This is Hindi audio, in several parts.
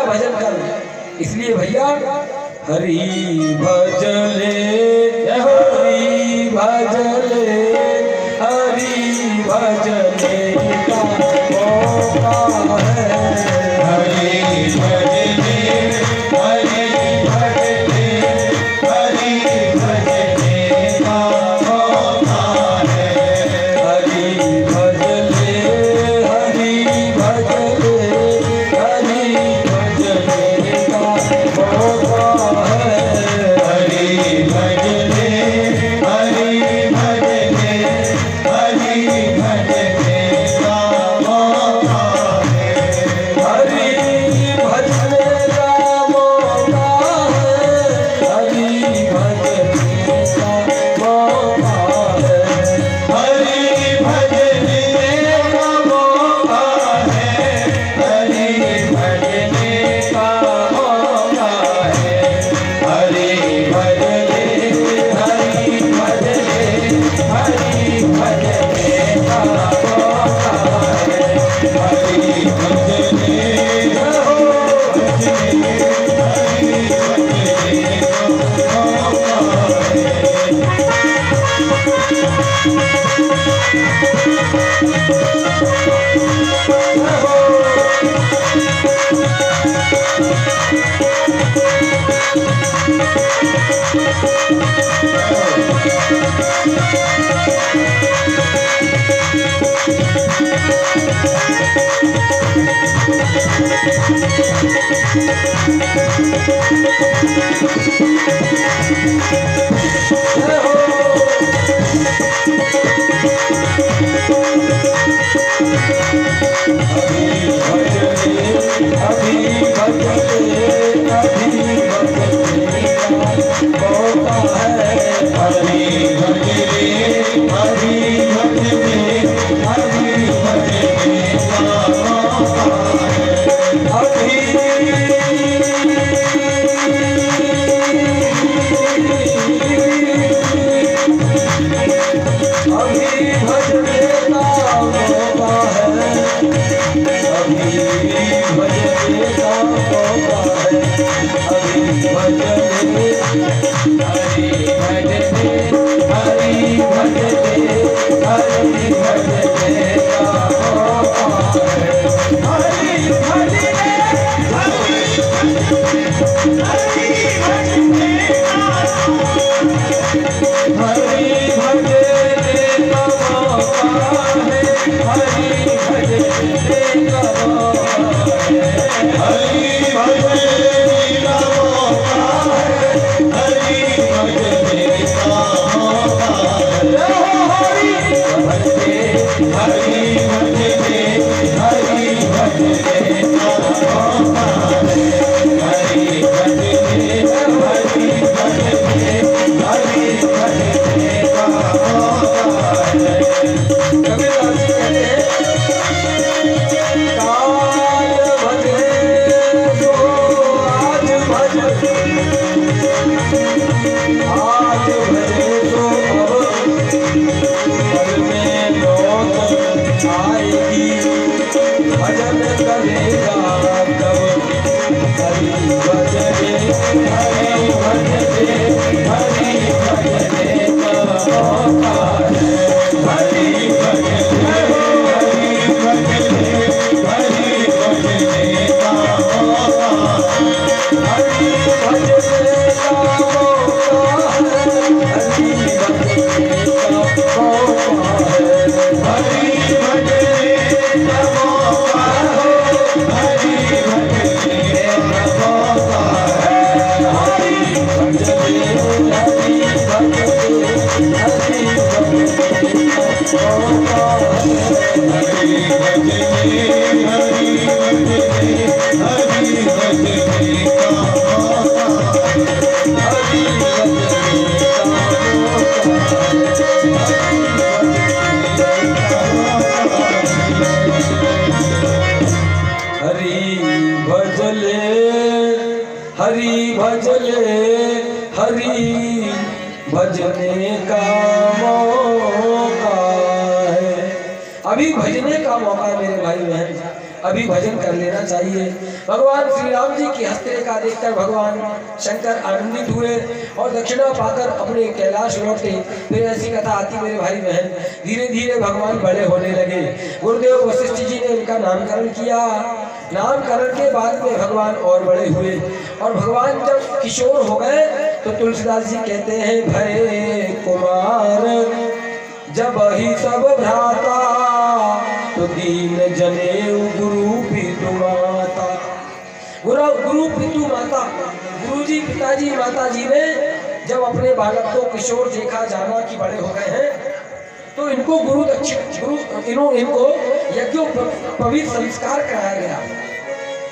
भजन कर। इसलिए भैया हरि भजले हरि भजले हरि भजले का मौका है। हरि भजले हरि भजले हरि भजले का मौका है। हरि भजले हरि भजले हरि भजले का मौका है। हरि भजले हरि भजले हरि भजले का मौका है। हरि भजले का मौका है। हरि भजले का मौका है। हरि भजले का मौका है। हरि भजले का मौका है। हरि भजले हरि भजले हरि भजले का मौका है। हरि भजले हो भजले हरि भजले का मौका है। हरि भजले हरि भजने का मौका है। अभी भजने का मौका है मेरे भाई बहन। अभी भजन कर लेना चाहिए। भगवान श्री राम जी की हस्तरेखा देखकर भगवान शंकर आनंदित हुए और दक्षिणा पाकर अपने कैलाश लौटे। फिर ऐसी कथा आती मेरे भाई बहन, धीरे धीरे भगवान बड़े होने लगे। गुरुदेव वशिष्ठ जी ने इनका नामकरण किया। नामकरण के बाद में भगवान और बड़े हुए और भगवान जब किशोर हो गए तो तुलसीदास जी कहते हैं भय कुमार जब ही सब भ्राता तो दीन जनेऊ गुरु पितु माता। गुरु पितु माता, गुरु जी पिताजी माता जी ने जब अपने बालक को किशोर देखा, जाना कि बड़े हो गए हैं, तो इनको इनको यज्ञोपवीत संस्कार कराया गया,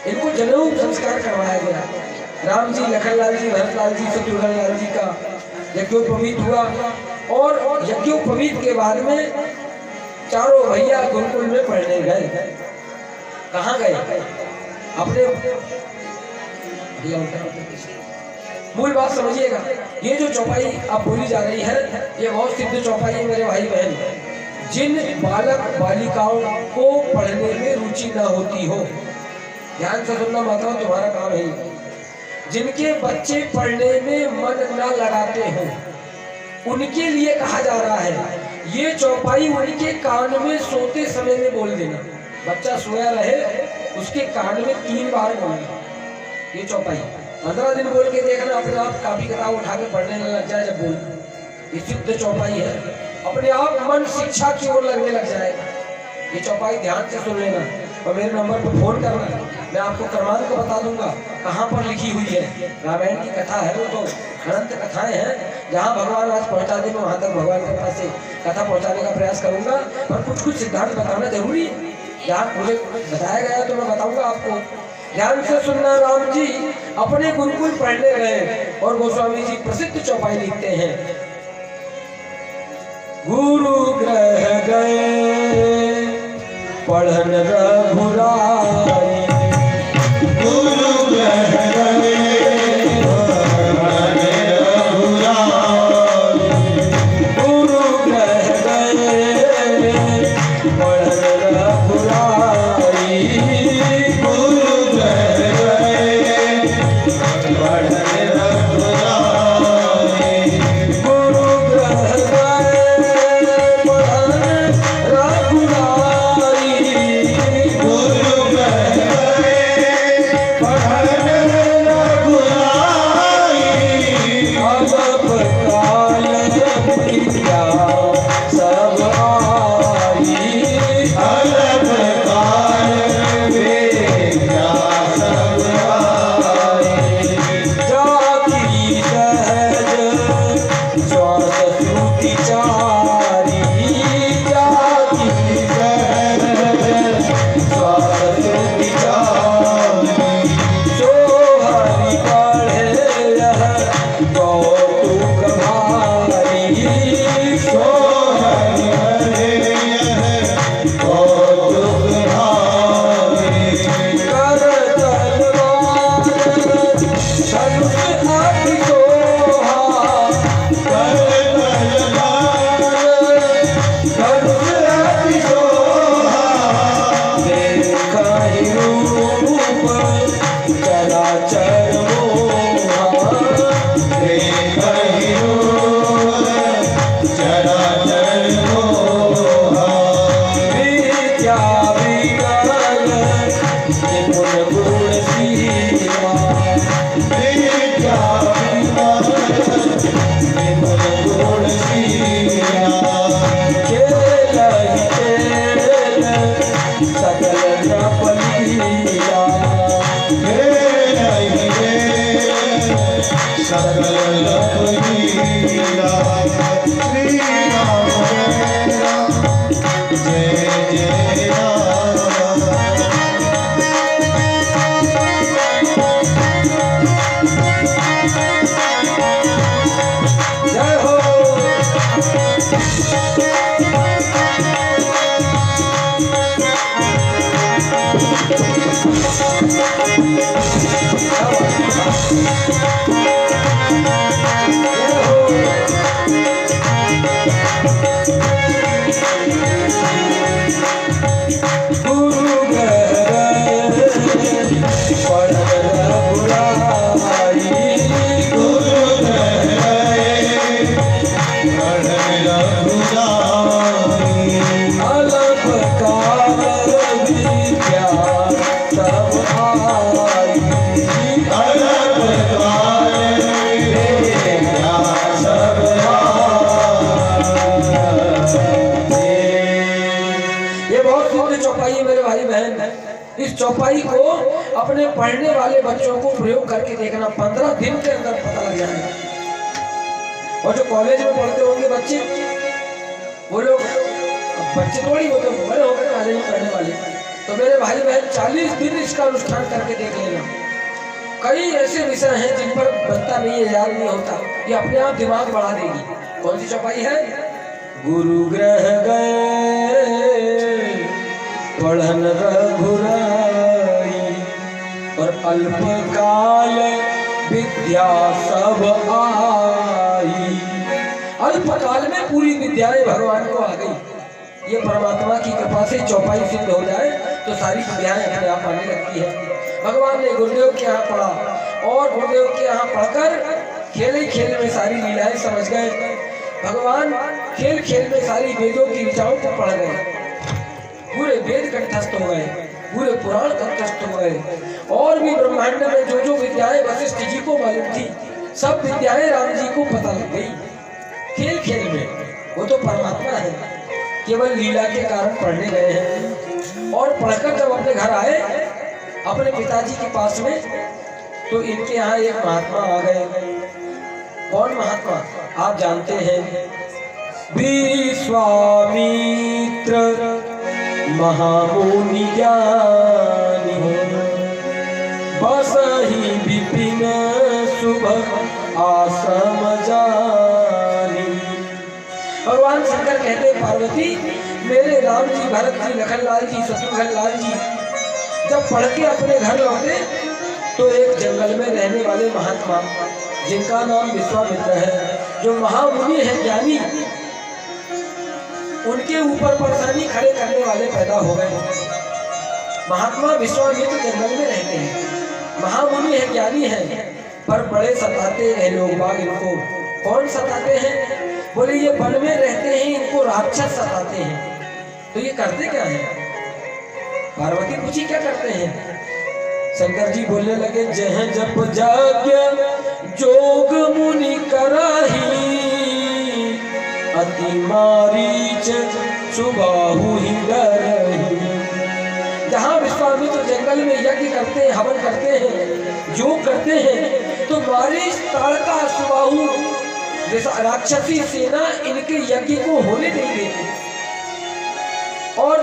इनको जनेऊ संस्कार करवाया गया। राम जी, लखनलाल जी, भरतलाल जी, शत्रुघ्न लाल जी का यज्ञोपवीत हुआ और यज्ञोपवीत के बाद में चारों भैया गुरुकुल में पढ़ने गए। कहाँ गए? अपने मूल बात समझिएगा। ये जो चौपाई अब बोली जा रही है ये बहुत सिद्ध चौपाई है मेरे भाई बहन। जिन बालक बालिकाओं को पढ़ने में रुचि न होती हो, ध्यान से सुनना माता, तुम्हारा काम है। जिनके बच्चे पढ़ने में मन न लगाते हो उनके लिए कहा जा रहा है ये चौपाई उनके कान में सोते समय में बोल देना। बच्चा सोया रहे उसके कान में 3 बार बोलना ये चौपाई। 15 दिन बोल के देखना, अपने आप कापी किताब उठा के पढ़ने लग जाए। जब बोल ये सिद्ध चौपाई है, अपने आप मन शिक्षा की ओर लगने लग जाएगा। ये चौपाई ध्यान से सुन लेना और मेरे नंबर पर फोन करना, मैं आपको क्रमांक बता दूंगा कहाँ पर लिखी हुई है। रामायण की कथा है, वो तो अनंत कथाएं हैं। जहाँ भगवान आज पहुँचा दे मैं वहाँ तक भगवान के पास से कथा पहुँचाने का प्रयास करूंगा, और कुछ सिद्धांत बताना जरूरी है। जहाँ मुझे बताया गया तो मैं बताऊंगा आपको। ध्यान से सुनना। राम जी अपने गुरुकुल पढ़ने गए और गोस्वामी जी प्रसिद्ध चौपाई लिखते हैं। गुरु ग्रह गए पढ़न रघुराई, गुरु ग्रह गए पढ़न रघुराई, गुरु ग्रह गए पढ़न रघुराई, गुरु ग्रह गए पढ़न रघुराई, गुरु ग्रह गए पढ़न रघुराई, गुरु ग्रह गए पढ़न रघुराई, अजब काल विद्या सब आई, अलग काल विद्या सब आई, जाति सहज श्वास श्रुति चारी, जाति सहज श्वास श्रुति चारी, सो हरि पढ़े यह कौतुक भारी, सो हरि हरे कौतुक भारी, कर तलवार धनुष अति सोहा, कर तलवार धनुष अति सोहा, देखहि रूप चराचर मोहा, देखहि रूप चराचर मोहा, विद्या विनय निपुण गुणशीला, विद्या विनय निपुण गुणशीला, खेलहि खेल सकल नृप लीला, खेलहि खेल सकल नृप लीला। श्री राम जय जय राम, जय हो। गुरु ग्रह आई। अलग द्वार मेरा सब ये बहुत सुंदर चौपाई है मेरे भाई बहन। इस चौपाई को अपने पढ़ने वाले बच्चों को प्रयोग करके देखना, 15 दिन के अंदर पता लग जाएगा। और जो कॉलेज में पढ़ते होंगे बच्चे, वो लोग बच्चे थोड़ी होते, बड़े हो गए कॉलेज में पढ़ने वाले, तो मेरे भाई बहन 40 दिन इसका अनुष्ठान करके देख लेना। कई ऐसे विषय हैं जिन पर बनता नहीं है, याद नहीं होता, ये अपने आप दिमाग बढ़ा देगी। कौन सी चौपाई है? गुरु ग्रह गए पढ़न रघुराई, और अल्पकाल विद्या सब आई। अल्पकाल में पूरी विद्याएं भगवान को आ गई। ये परमात्मा की कृपा से चौपाई सिद्ध हो जाए तो सारी विद्याएं अपने आप आने लगती है। भगवान ने गुरुदेव के यहाँ पढ़ा और गुरुदेव के यहाँ पढ़कर खेल ही खेल में सारी लीलाएं समझ गए। भगवान खेल खेल में सारी वेदों की ऋचाओं को पढ़ गए, पूरे वेद कंठस्थ हो गए, पूरे पुराण कंठस्थ हो गए। और भी ब्रह्मांड में जो जो विद्याएं वशिष्ठ जी को मालूम थी, सब विद्याएं राम जी को पता लग गई खेल खेल में। वो तो परमात्मा है, केवल लीला के कारण पढ़ने गए हैं। और पढ़कर जब अपने घर आए अपने पिताजी के पास में, तो इनके यहाँ एक महात्मा आ गए। कौन महात्मा? आप जानते हैं, विश्वामित्र महामुनि ज्ञानी, बसहि विपिन शुभ आश्रम जानी। भगवान शंकर कहते, पार्वती मेरे राम जी, भरत जी, लखनलाल जी, शत्रुघ्न लाल जी जब पढ़ के अपने घर लौटे तो एक जंगल में रहने वाले महात्मा जिनका नाम विश्वामित्र है, जो महामुनि है, ज्ञानी, उनके ऊपर परेशानी खड़े करने वाले पैदा हो गए। महात्मा विश्वामित्र जंगल में रहते हैं, महामुनि है, ज्ञानी है, पर बड़े सताते हैं लोग बाग इनको। कौन सताते हैं? बोले ये वन में रहते हैं, इनको राक्षस सताते हैं। तो ये करते क्या है? पार्वती पूछी क्या करते हैं? शंकर जी बोलने लगे, जह जप यज्ञ जोग मुनि कराही, अति मारीच सुबाहु ही डरही। जहाँ विश्वामित्र जंगल में यज्ञ करते हैं, हवन करते हैं, योग करते हैं, तो मारीच, ताड़का, सुबाहु राक्षसी सेना इनके यज्ञ को होने नहीं देती। और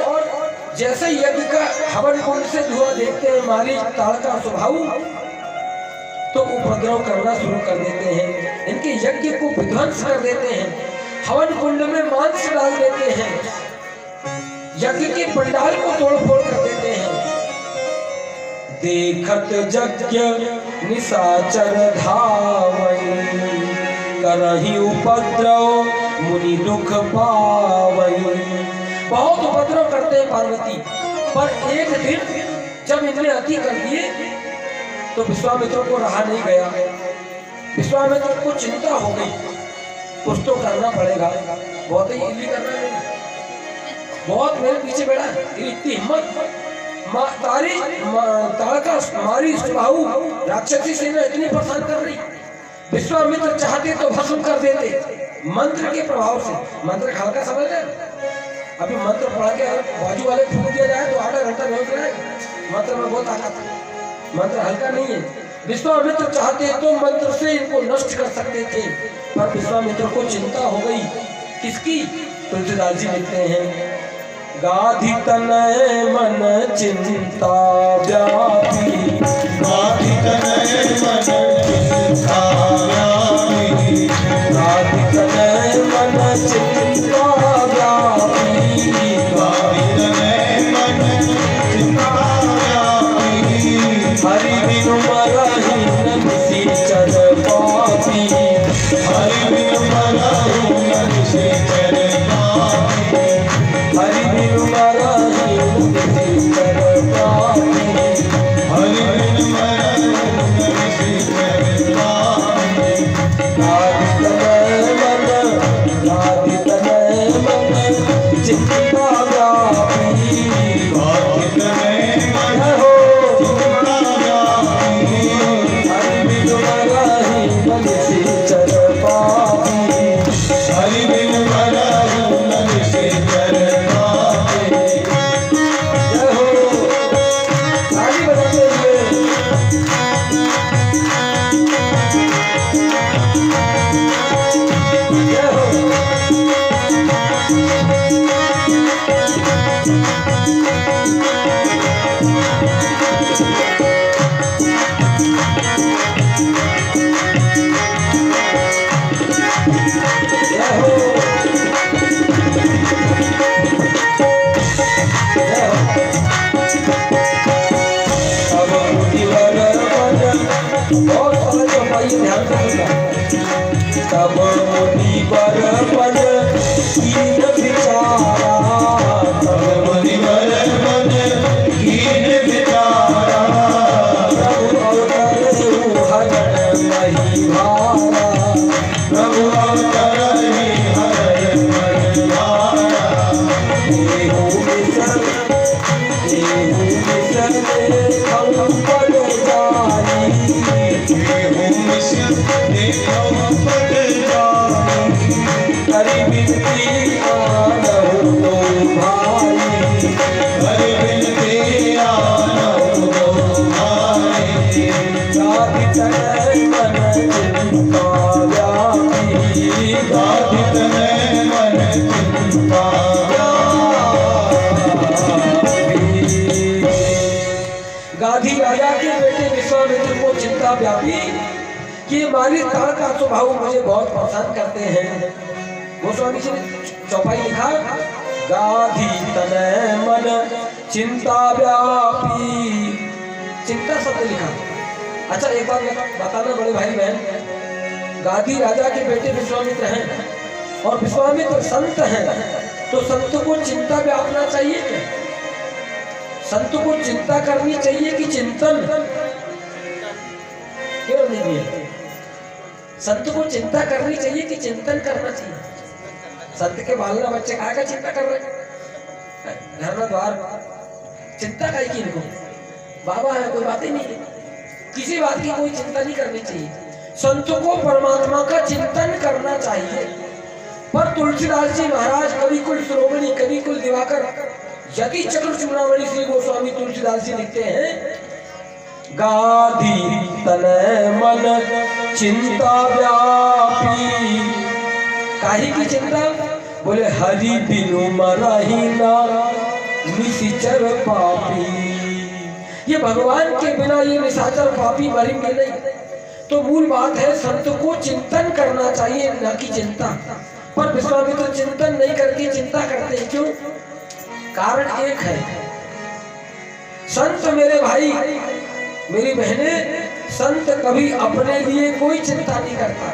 जैसे यज्ञ का हवन कुंड से धुआं देखते हैं मारीच, ताड़का, सुबाहु, तो उपद्रव करना शुरू कर देते हैं, इनके यज्ञ को विध्वंस कर देते हैं, हवन कुंड में मांस डाल देते हैं, यज्ञ के पंडाल को तोड़फोड़ कर देते हैं। देखत यज्ञ निशाचर धावई, करही उपद्रव मुनि दुख पावई। बहुत उपद्रव करते हैं पार्वती, पर एक दिन जब इन्हें अति कर दिए तो विश्वामित्र को रहा नहीं गया। विश्वामित्र को चिंता हो गई, कुछ तो करना पड़ेगा, बहुत ही इल्ली करना नहीं, बहुत मेरे पीछे बैठा है, इतनी हिम्मत, ताड़का, मारी, सुबाहु राक्षसी सेना इतनी परेशान कर रही। विश्वामित्र चाहते तो भस्म कर देते मंत्र के प्रभाव से। मंत्र हल्का समझ है, अभी मंत्र पढ़ के बाजू वाले फूक दिया जाए तो आधा घंटा बेहोश रहेगा। मंत्र में बहुत ताकत है, मंत्र हल्का नहीं है। विश्वामित्र चाहते तो मंत्र से इनको नष्ट कर सकते थे, पर विश्वामित्र को चिंता हो गई। किसकी? तुलसीदास जी लिखते हैं, गाधि तनय मन चिंता व्यापी, गाधि तनय मन चिंता व्यापी, गाधि तनय मन चिंता व्यापी, गाधि तनय मन चिंता व्यापी, हरि बिनु मरहि न निशाचर पापी, हरि बिनु मरहि न निशाचर पापी, हरि बिनु मरहि न निशाचर पापी, हरि बिनु बहुत सारा चौपाई ध्यान से सुनना। तब मुनि बर पद कीन विचारा, तब मुनि बर पद कीन विचारा, प्रभु अवतरहु हरण मही भारा, प्रभु अवतरहि हरण मही भारा। देहु मिशन हम पद जाई, देहु मिशन देहु पद जाई, करि बिनती आनहु तो भाई, हरि बिनती आनहु तो भाई। गाधि तनय मन चिंता व्यापी, गाधि तनय मन चिंता गाधी राजा के बेटे विश्वामित्र को चिंता व्यापी कि हमारी ताड़ का स्वभाव मुझे बहुत पसंद करते हैं। गोस्वामी जी ने चौपाई लिखा, गाधी तनय मन चिंता व्यापी, चिंता शब्द लिखा। अच्छा एक बात बताना बड़े भाई बहन, गाधी राजा के बेटे विश्वामित्र हैं और विश्वामित्र संत हैं, तो संत को चिंता व्यापना चाहिए क्या? संत को चिंता करनी चाहिए कि चिंतन? क्यों नहीं है? संत को चिंता करनी चाहिए कि चिंतन करना चाहिए? संत के बालना बच्चे कहा का चिंता कर रहे हैं, घर में द्वार चिंता का ही इनको बाबा है, कोई बात ही नहीं है, किसी बात की कोई चिंता नहीं करनी चाहिए। संत को परमात्मा का चिंतन करना चाहिए। पर तुलसीदास जी महाराज कवि कुल श्रोमणी, कवि कुल दिवाकर, यति चक्र चूड़ामणि श्री गोस्वामी तुलसीदास जी लिखते हैं, गाधी तनय मन चिंता व्यापी, काहे की चिंता? बोले हरि बिनु मरहि ना निशिचर पापी, ये भगवान के बिना ये निशाचर पापी मरेंगे नहीं। तो मूल बात है संत को चिंतन करना चाहिए, न कि चिंता। पर विश्वामित्र चिंतन नहीं करके चिंता करते हैं, क्यों? कारण एक है, संत मेरे भाई मेरी बहने, संत कभी अपने लिए कोई चिंता नहीं करता।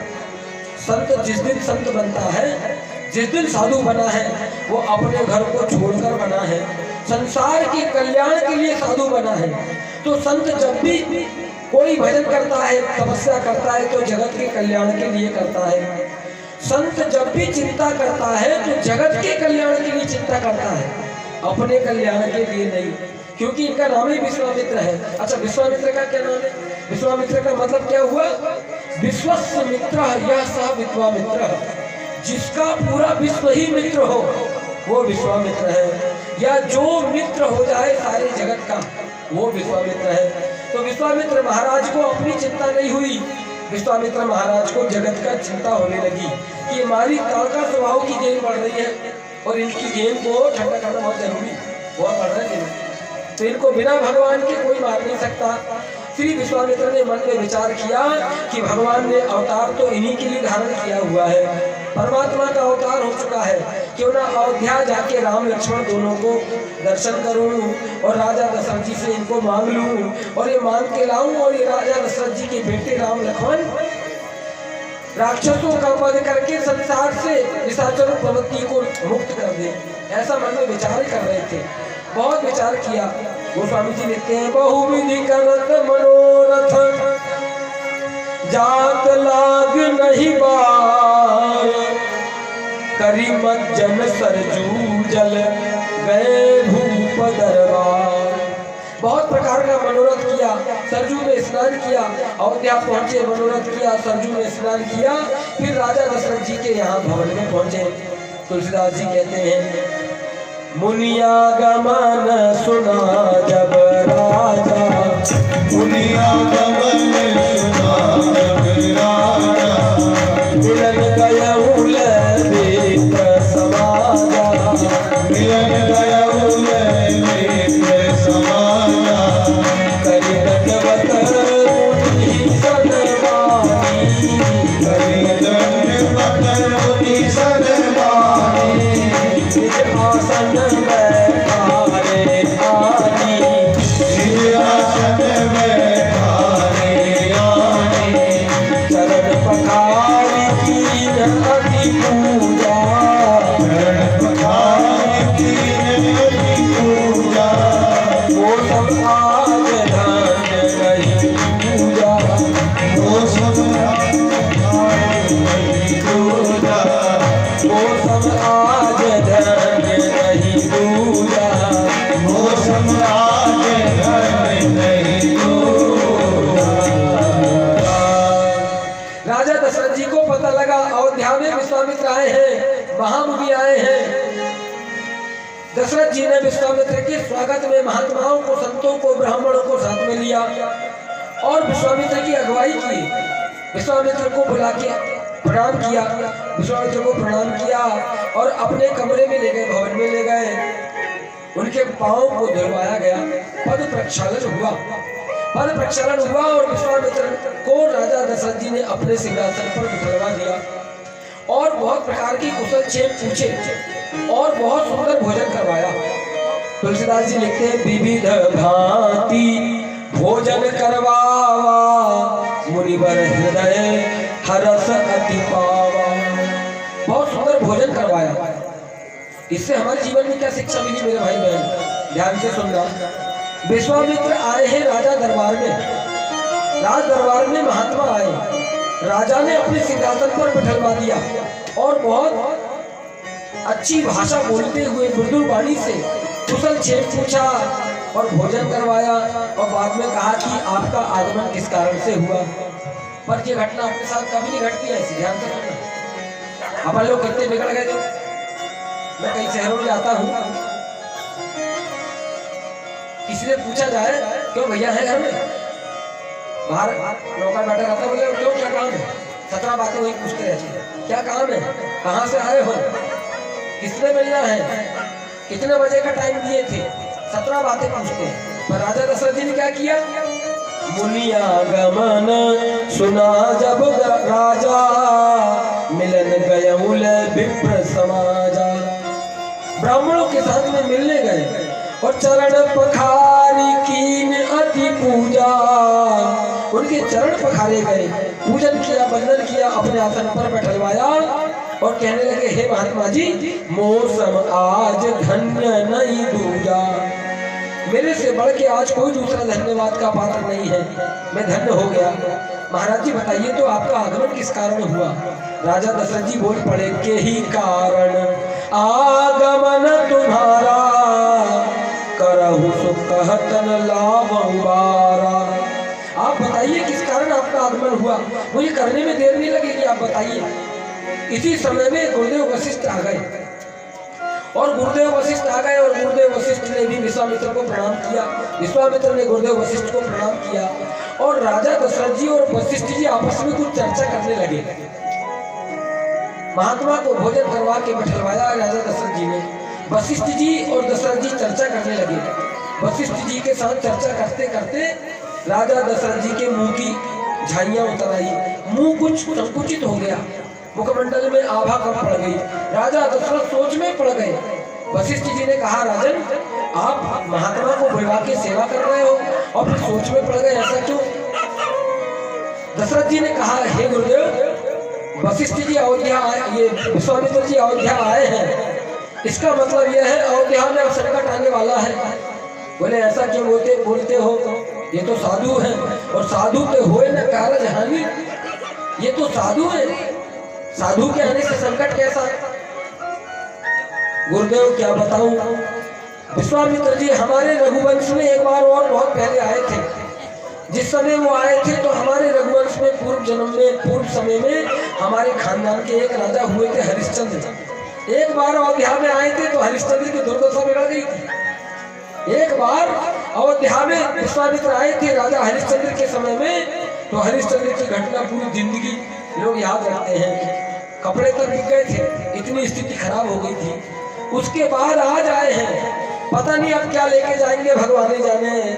संत जिस दिन संत बनता है, जिस दिन साधु बना है, वो अपने घर को छोड़कर बना है, संसार के कल्याण के लिए साधु बना है। तो संत जब भी कोई भजन करता है, तपस्या करता है, तो जगत के कल्याण के लिए करता है। संत जब भी चिंता करता है तो जगत के कल्याण के लिए चिंता करता है, अपने कल्याण के लिए नहीं, क्योंकि इनका नाम ही विश्वामित्र है। अच्छा, विश्वामित्र का क्या नाम है? विश्वामित्र का मतलब क्या हुआ? विश्वस्य मित्र यह स विश्वामित्र, जिसका पूरा विश्व ही मित्र हो वो विश्वामित्र है, या जो मित्र हो जाए सारे जगत का वो विश्वामित्र है। तो विश्वामित्र महाराज को अपनी चिंता नहीं हुई, विश्वामित्र महाराज को जगत का चिंता होने लगी कि हमारी ताड़का स्वभाव की गेंद बढ़ रही है और इनकी गेंद को ठंडा करना बहुत जरूरी, बहुत बढ़ रहा है, तो इनको बिना भगवान के कोई मार नहीं सकता। श्री विश्वामित्र ने मन में विचार किया कि भगवान ने अवतार तो इन्हीं के लिए धारण किया हुआ है, परमात्मा का अवतार हो चुका है, क्यों ना अयोध्या जाके राम लक्ष्मण दोनों को दर्शन करूं और राजा दशरथ जी से इनको मांग लूं और ये मांग के लाऊं और ये राजा दशरथ जी के बेटे राम लक्ष्मण राक्षसों का वध करके संसार से निशाचर प्रवृत्ति को मुक्त कर दे। ऐसा मन में विचार कर रहे थे, बहुत विचार किया। गोस्वामी जी लिखते हैं, बहुविधि करत मनोरथ जात लाग नहीं बार, करी मज्जन सरजू जल गए भूप दरबार। बहुत प्रकार का मनोरथ किया, सरजू में स्नान किया, अयोध्या पहुंचे, मनोरथ किया, सरजू में स्नान किया, फिर राजा दशरथ जी के यहाँ भवन में पहुंचे। तुलसीदास जी कहते हैं, मुनिया गमन सुना जब राजा, मुनिया गमन सुना जब राजा, मिलन गयऊ लेत समाजा, मिलन गयऊ लेत समाजा, करि दंडवत मुनि सनमानी, करि दंडवत मुनि सनमानी, निज आसन बैठारे आनी, निज आसन बैठारे पखारी कीन अति पूजा, चरण पखारी कीन अति पूजा, वो सब आज धन्य नहीं पूजा, वो सब आज नहीं पूजा, वो सब आज धन्य नहीं पूजा, वो सब आज धन्य नहीं पूजा। राजा दशरथ जी को पता लगा अयोध्या में विश्वामित्र आए हैं, महामुनि आए हैं। दशरथ जी ने विश्वामित्र के स्वागत में महात्माओं को, संतों को, ब्राह्मणों को साथ में लिया और विश्वामित्र की अगुवाई की। विश्वामित्र को बुला के प्रणाम किया, विश्वामित्र को प्रणाम किया और अपने कमरे में ले गए, भवन में ले गए। उनके पांव को धुलवाया गया, पद प्रक्षालन हुआ। पद प्रक्षालन हुआ और विश्वामित्र को राजा दशरथ जी ने अपने सिंहासन पर बिठलवा दिया और बहुत प्रकार की कुशल क्षेम पूछे और बहुत सुंदर भोजन करवाया। तुलसीदास जी लिखते हैं, विविध भांति भोजन करवावा, मुनिवर हृदय हरस अति पावा। बहुत सुंदर भोजन करवाया। इससे हमारे जीवन में क्या शिक्षा मिली मेरे भाई बहन, ध्यान से सुनना। विश्वामित्र आए हैं राजा दरबार में, राज दरबार में महात्मा आए, राजा ने अपने सिंहासन पर बिठलवा दिया और बहुत अच्छी भाषा बोलते हुए मृदु वाणी से कुशल क्षेम पूछा और भोजन करवाया और बाद में कहा कि आपका आगमन किस कारण से हुआ। पर ये घटना आपके साथ कभी नहीं घटती है, ऐसी ध्यान से सुनना। अपन लोग कितने बिगड़ गए थे। मैं कई शहरों में जाता हूँ, किसी से पूछा जाए क्यों भैया है घर में, बाहर नौकर बैठा रहता है, बोले क्यों क्या काम है, 17 बातें वही पूछते रहते हैं। क्या काम है, कहाँ से आए हो, किसने मिलना है, कितने बजे का टाइम दिए थे, 17 बातें पूछते हैं। पर राजा दशरथ जी ने क्या किया, मुनियागमन सुना जब राजा, मिलन गयउल विप्र समाजा। ब्राह्मणों के साथ में मिलने गए और चरण पखारी कीन अति पूजा, उनके चरण पखारे गए, पूजन किया, वंदन किया, अपने आसन पर बैठलवाया और कहने लगे, हे महात्मा जी, मौसम आज धन्य नहीं दूजा। मेरे से बढ़ के आज कोई दूसरा धन्यवाद का पात्र नहीं है, मैं धन्य हो गया। महाराज जी बताइए तो आपका आगमन किस कारण हुआ। राजा दशरथ जी बोल पड़े, के ही कारण आगमन तुम्हारा, करहु सुख कहतन लाभंबारा। आप बताइए किस कारण आपका आगमन हुआ, मुझे करने में देर नहीं लगेगी, आप बताइए। इसी समय में गुरुदेव वशिष्ठ आ गए और गुरुदेव वशिष्ठ आ गए और गुरुदेव वशिष्ठ ने भी विश्वामित्र को प्रणाम किया, विश्वामित्र ने गुरुदेव वशिष्ठ को प्रणाम किया और राजा दशरथ जी और वशिष्ठ जी आपस में कुछ चर्चा करने लगे। महात्मा को भोजन करवा के बैठलवाया राजा दशरथ जी ने। वशिष्ठ जी और दशरथ जी चर्चा करने लगे। वशिष्ठ जी के साथ चर्चा करते करते राजा दशरथ जी के मुंह की झाइयां उतर आई, मुंह कुछ संकुचित हो गया, मुखमंडल में आभा कम पड़ गई। राजा दशरथ सोच में पड़ गए। वशिष्ठ जी ने कहा, राजन, आप महात्मा को बुलवा के सेवा कर रहे हो और फिर सोच में पड़ गए, ऐसा क्यों। दशरथ जी ने कहा, हे गुरुदेव, वशिष्ठ जी अयोध्या आए, ये विश्वामित्र जी अयोध्या आए हैं, इसका मतलब यह है अयोध्या में अब संकट आने वाला है। बोले ऐसा क्यों बोलते हो, ये तो साधु हैं और साधु के होए न कारज हानि, ये तो साधु है, साधु के आने से संकट कैसा। गुरुदेव क्या बताऊं, विश्वामित्र जी हमारे रघुवंश में एक बार और बहुत पहले आए थे। जिस समय वो आए थे तो हमारे रघुवंश में पूर्व जन्म में, पूर्व समय में हमारे खानदान के एक राजा हुए थे हरिश्चंद्र। एक बार अयोध्या में आए थे तो हरिश्चंद्र की दुर्दशा बिगड़ गई थी। एक बार अयोध्या में विश्वामित्र आए थे राजा हरिश्चंद्र के समय में, तो हरिश्चंद्र की घटना पूरी जिंदगी लोग याद रखते हैं। कपड़े तक बिक गए थे, इतनी स्थिति खराब हो गई थी। उसके बाद आज आए हैं, पता नहीं अब क्या लेके जाएंगे, भगवान ही जाने।